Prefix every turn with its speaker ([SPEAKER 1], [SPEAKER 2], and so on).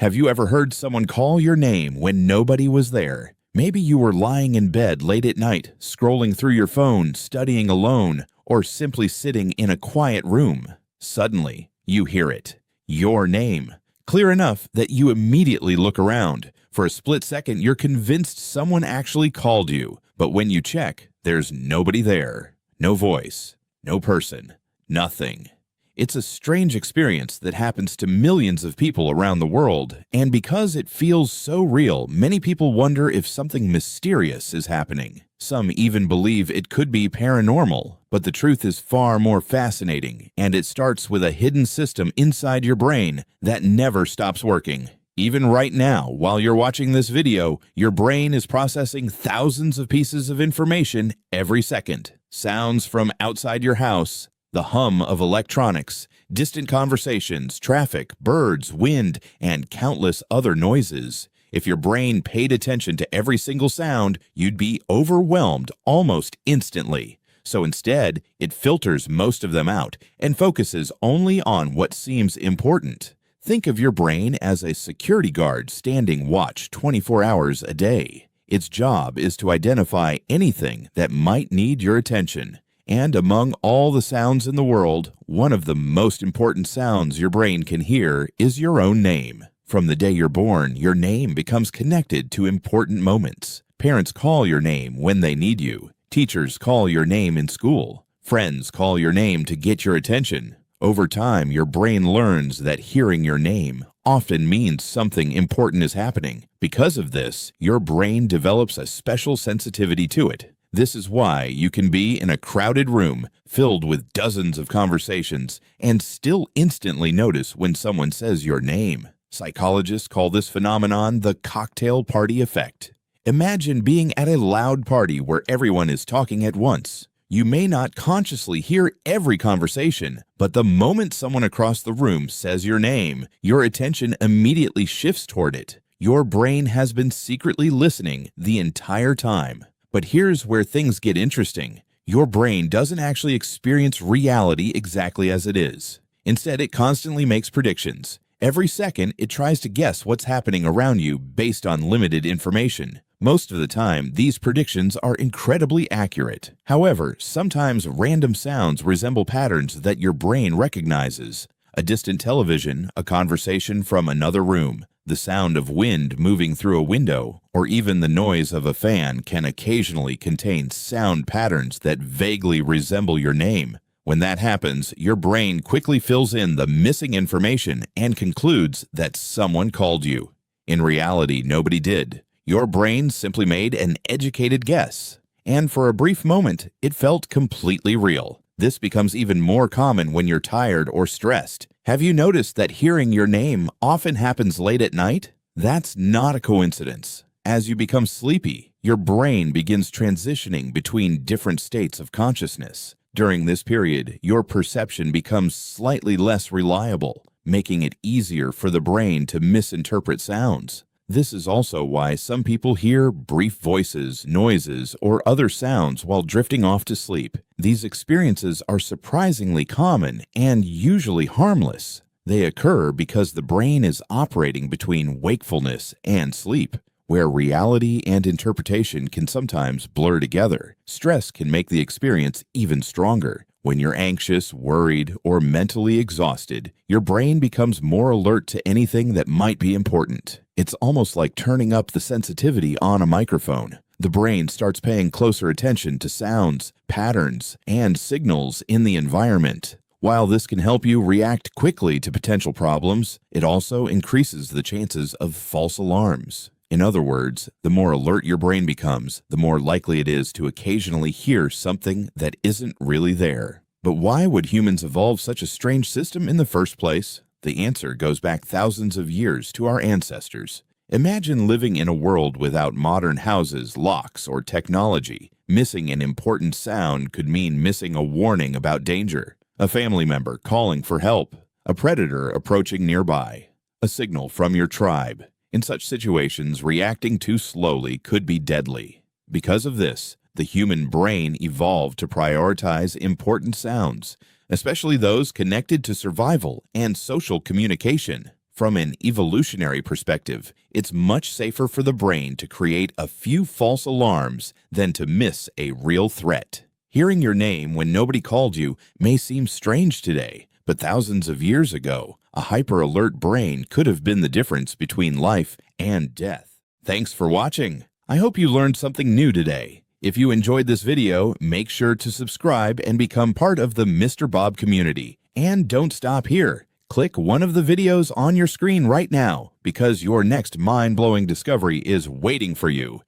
[SPEAKER 1] Have you ever heard someone call your name when nobody was there? Maybe you were lying in bed late at night, scrolling through your phone, studying alone, or simply sitting in a quiet room. Suddenly, you hear it. Your name. Clear enough that you immediately look around. For a split second, you're convinced someone actually called you. But when you check, there's nobody there. No voice. No person. Nothing. It's a strange experience that happens to millions of people around the world, and because it feels so real, many people wonder if something mysterious is happening. Some even believe it could be paranormal, but the truth is far more fascinating, and it starts with a hidden system inside your brain that never stops working. Even right now, while you're watching this video, your brain is processing thousands of pieces of information every second. Sounds from outside your house, the hum of electronics, distant conversations, traffic, birds, wind, and countless other noises. If your brain paid attention to every single sound, you'd be overwhelmed almost instantly. So instead, it filters most of them out and focuses only on what seems important. Think of your brain as a security guard standing watch 24 hours a day. Its job is to identify anything that might need your attention. And among all the sounds in the world, one of the most important sounds your brain can hear is your own name. From the day you're born, your name becomes connected to important moments. Parents call your name when they need you. Teachers call your name in school. Friends call your name to get your attention. Over time, your brain learns that hearing your name often means something important is happening. Because of this, your brain develops a special sensitivity to it. This is why you can be in a crowded room filled with dozens of conversations and still instantly notice when someone says your name. Psychologists call this phenomenon the cocktail party effect. Imagine being at a loud party where everyone is talking at once. You may not consciously hear every conversation, but the moment someone across the room says your name, your attention immediately shifts toward it. Your brain has been secretly listening the entire time. But here's where things get interesting. Your brain doesn't actually experience reality exactly as it is. Instead, it constantly makes predictions. Every second, it tries to guess what's happening around you based on limited information. Most of the time, these predictions are incredibly accurate. However, sometimes random sounds resemble patterns that your brain recognizes. A distant television, a conversation from another room, the sound of wind moving through a window, or even the noise of a fan can occasionally contain sound patterns that vaguely resemble your name. When that happens, your brain quickly fills in the missing information and concludes that someone called you. In reality, nobody did. Your brain simply made an educated guess. And for a brief moment, it felt completely real. This becomes even more common when you're tired or stressed. Have you noticed that hearing your name often happens late at night? That's not a coincidence. As you become sleepy, your brain begins transitioning between different states of consciousness. During this period, your perception becomes slightly less reliable, making it easier for the brain to misinterpret sounds. This is also why some people hear brief voices, noises, or other sounds while drifting off to sleep. These experiences are surprisingly common and usually harmless. They occur because the brain is operating between wakefulness and sleep, where reality and interpretation can sometimes blur together. Stress can make the experience even stronger. When you're anxious, worried, or mentally exhausted, your brain becomes more alert to anything that might be important. It's almost like turning up the sensitivity on a microphone. The brain starts paying closer attention to sounds, patterns, and signals in the environment. While this can help you react quickly to potential problems, it also increases the chances of false alarms. In other words, the more alert your brain becomes, the more likely it is to occasionally hear something that isn't really there. But why would humans evolve such a strange system in the first place? The answer goes back thousands of years to our ancestors. Imagine living in a world without modern houses, locks, or technology. Missing an important sound could mean missing a warning about danger, a family member calling for help, a predator approaching nearby, a signal from your tribe. In such situations, reacting too slowly could be deadly. Because of this, the human brain evolved to prioritize important sounds, especially those connected to survival and social communication. From an evolutionary perspective, it's much safer for the brain to create a few false alarms than to miss a real threat. Hearing your name when nobody called you may seem strange today, but thousands of years ago, a hyper-alert brain could have been the difference between life and death. Thanks for watching. I hope you learned something new today. If you enjoyed this video, make sure to subscribe and become part of the Mr. Bob community. And don't stop here. Click one of the videos on your screen right now because your next mind-blowing discovery is waiting for you.